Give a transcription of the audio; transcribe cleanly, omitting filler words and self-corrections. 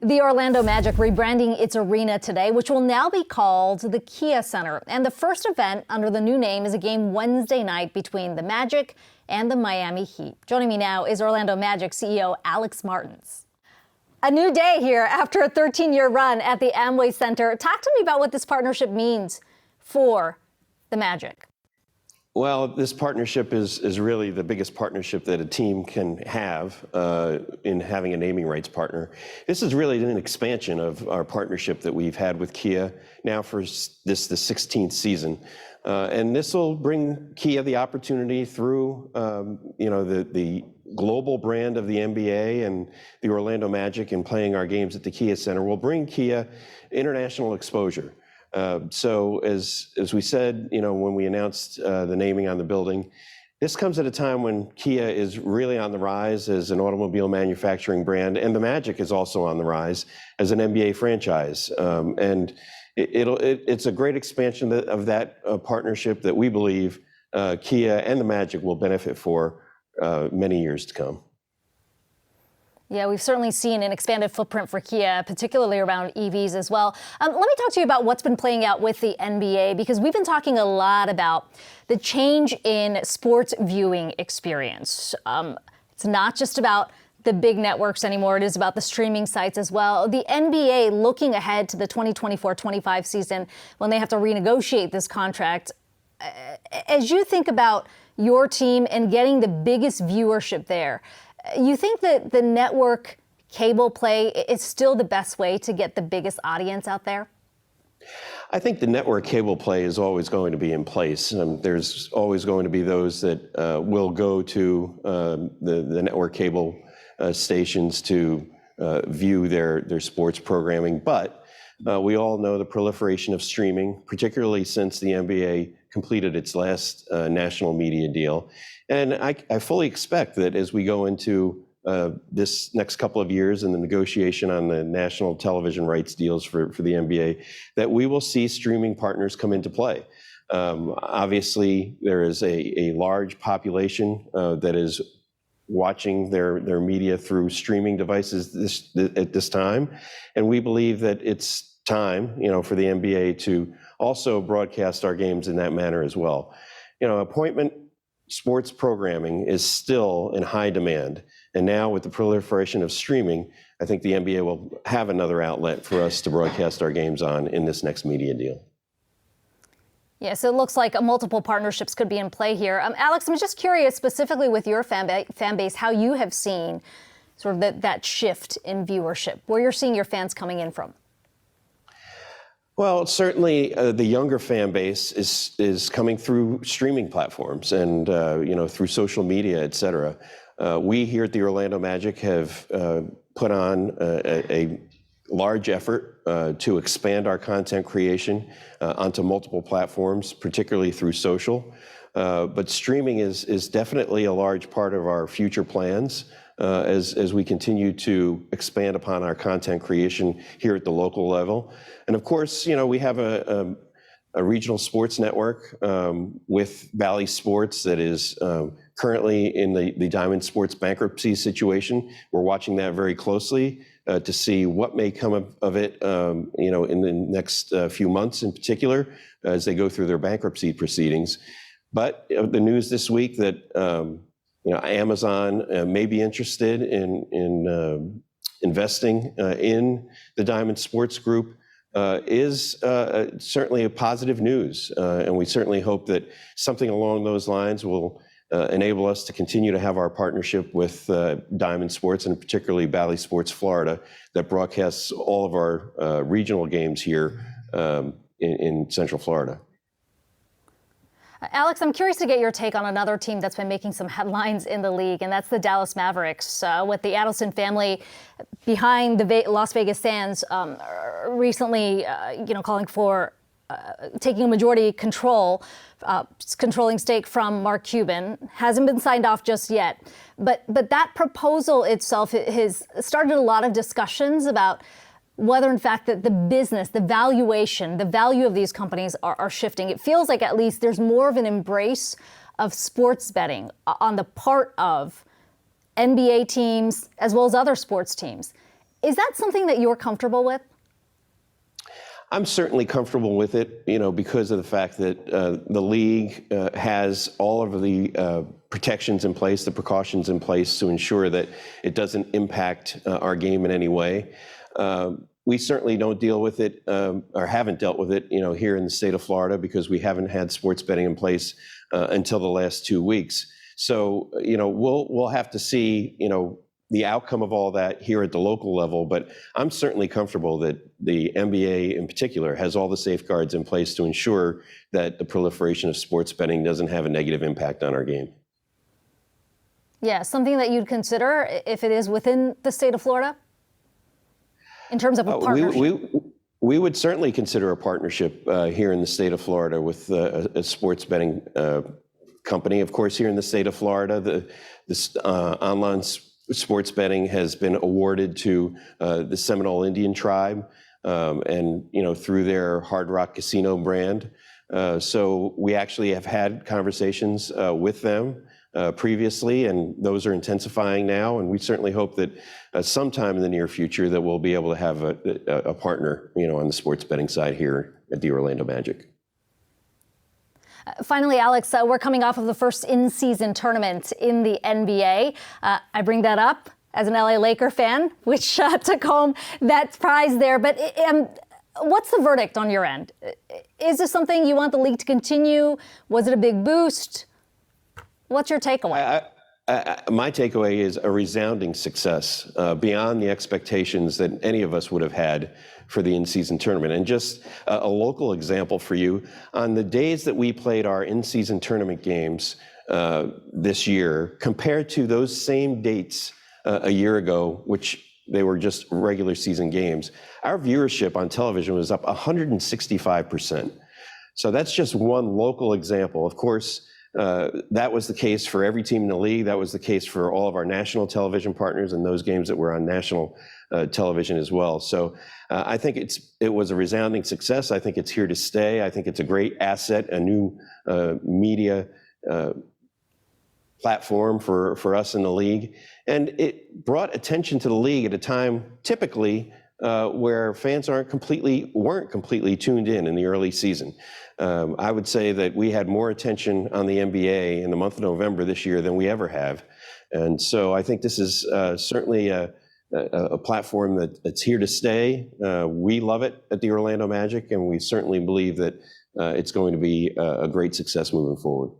The Orlando Magic rebranding its arena today, which will now be called the Kia Center. And the first event under the new name is a game Wednesday night between the Magic and the Miami Heat. Joining me now is Orlando Magic CEO Alex Martins. A new day here after a 13-year run at the Amway Center. Talk to me about what this partnership means for the Magic. Well, this partnership is really the biggest partnership that a team can have in having a naming rights partner. This is really an expansion of our partnership that we've had with Kia now for the 16th season. And this will bring Kia the opportunity through the global brand of the NBA and the Orlando Magic and playing our games at the Kia Center will bring Kia international exposure. So as we said, when we announced the naming on the building, this comes at a time when Kia is really on the rise as an automobile manufacturing brand, and the Magic is also on the rise as an NBA franchise. And it's a great expansion of that partnership that we believe Kia and the Magic will benefit for many years to come. Yeah, we've certainly seen an expanded footprint for Kia, particularly around EVs as well. Let me talk to you about what's been playing out with the NBA, because we've been talking a lot about the change in sports viewing experience. It's not just about the big networks anymore. It is about the streaming sites as well. The NBA looking ahead to the 2024-25 season when they have to renegotiate this contract. As you think about your team and getting the biggest viewership there, you think that the network cable play is still the best way to get the biggest audience out there? I think the network cable play is always going to be in place. There's always going to be those that will go to the network cable stations to view their sports programming. But we all know the proliferation of streaming, particularly since the NBA completed its last national media deal. And I fully expect that as we go into this next couple of years in the negotiation on the national television rights deals for the NBA, that we will see streaming partners come into play. Obviously, there is a large population that is watching their media through streaming devices at this time. And we believe that it's time, for the NBA to also broadcast our games in that manner as well. Appointment sports programming is still in high demand. And now with the proliferation of streaming, I think the NBA will have another outlet for us to broadcast our games on in this next media deal. Yeah, so it looks like multiple partnerships could be in play here. Alex, I'm just curious, specifically with your fan base, how you have seen sort of that shift in viewership, where you're seeing your fans coming in from. Well, certainly the younger fan base is coming through streaming platforms and through social media, et cetera. We here at the Orlando Magic have put on a large effort to expand our content creation onto multiple platforms, particularly through social. But streaming is definitely a large part of our future plans as we continue to expand upon our content creation here at the local level. And of course, we have a regional sports network with Valley Sports that is currently in the Diamond Sports bankruptcy situation. We're watching that very closely to see what may come of it, in the next few months in particular, as they go through their bankruptcy proceedings. But the news this week that Amazon may be interested in investing in the Diamond Sports Group is certainly a positive news. And we certainly hope that something along those lines will enable us to continue to have our partnership with Diamond Sports, and particularly Valley Sports Florida, that broadcasts all of our regional games here in Central Florida. Alex, I'm curious to get your take on another team that's been making some headlines in the league, and that's the Dallas Mavericks, with the Adelson family behind the Las Vegas Sands recently, calling for taking a majority controlling stake from Mark Cuban. Hasn't been signed off just yet. But that proposal itself has started a lot of discussions about whether, in fact, that the business, the valuation, the value of these companies are shifting. It feels like at least there's more of an embrace of sports betting on the part of NBA teams as well as other sports teams. Is that something that you're comfortable with? I'm certainly comfortable with it, because of the fact that the league has all of the protections in place, the precautions in place to ensure that it doesn't impact our game in any way. We certainly don't deal with it or haven't dealt with it, here in the state of Florida because we haven't had sports betting in place until the last 2 weeks. So, we'll have to see, the outcome of all that here at the local level, but I'm certainly comfortable that the NBA in particular has all the safeguards in place to ensure that the proliferation of sports betting doesn't have a negative impact on our game. Yeah, something that you'd consider if it is within the state of Florida in terms of a partnership? We would certainly consider a partnership here in the state of Florida with a sports betting company. Of course, here in the state of Florida, this online sports betting has been awarded to the Seminole Indian tribe, and through their Hard Rock Casino brand. So we actually have had conversations with them previously, and those are intensifying now. And we certainly hope that sometime in the near future that we'll be able to have a partner, on the sports betting side here at the Orlando Magic. Finally, Alex, we're coming off of the first in-season tournament in the NBA. I bring that up as an LA Laker fan, which took home that prize there. But what's the verdict on your end? Is this something you want the league to continue? Was it a big boost? What's your takeaway? My takeaway is a resounding success beyond the expectations that any of us would have had for the in-season tournament. And just a local example for you, on the days that we played our in-season tournament games this year, compared to those same dates a year ago, which they were just regular season games, our viewership on television was up 165%. So that's just one local example. Of course, that was the case for every team in the league. That was the case for all of our national television partners and those games that were on national television as well. So I think it was a resounding success. I think it's here to stay. I think it's a great asset, a new media platform for us in the league. And it brought attention to the league at a time typically where fans weren't completely tuned in the early season. I would say that we had more attention on the NBA in the month of November this year than we ever have. And so I think this is certainly a platform that's here to stay. We love it at the Orlando Magic, and we certainly believe that it's going to be a great success moving forward.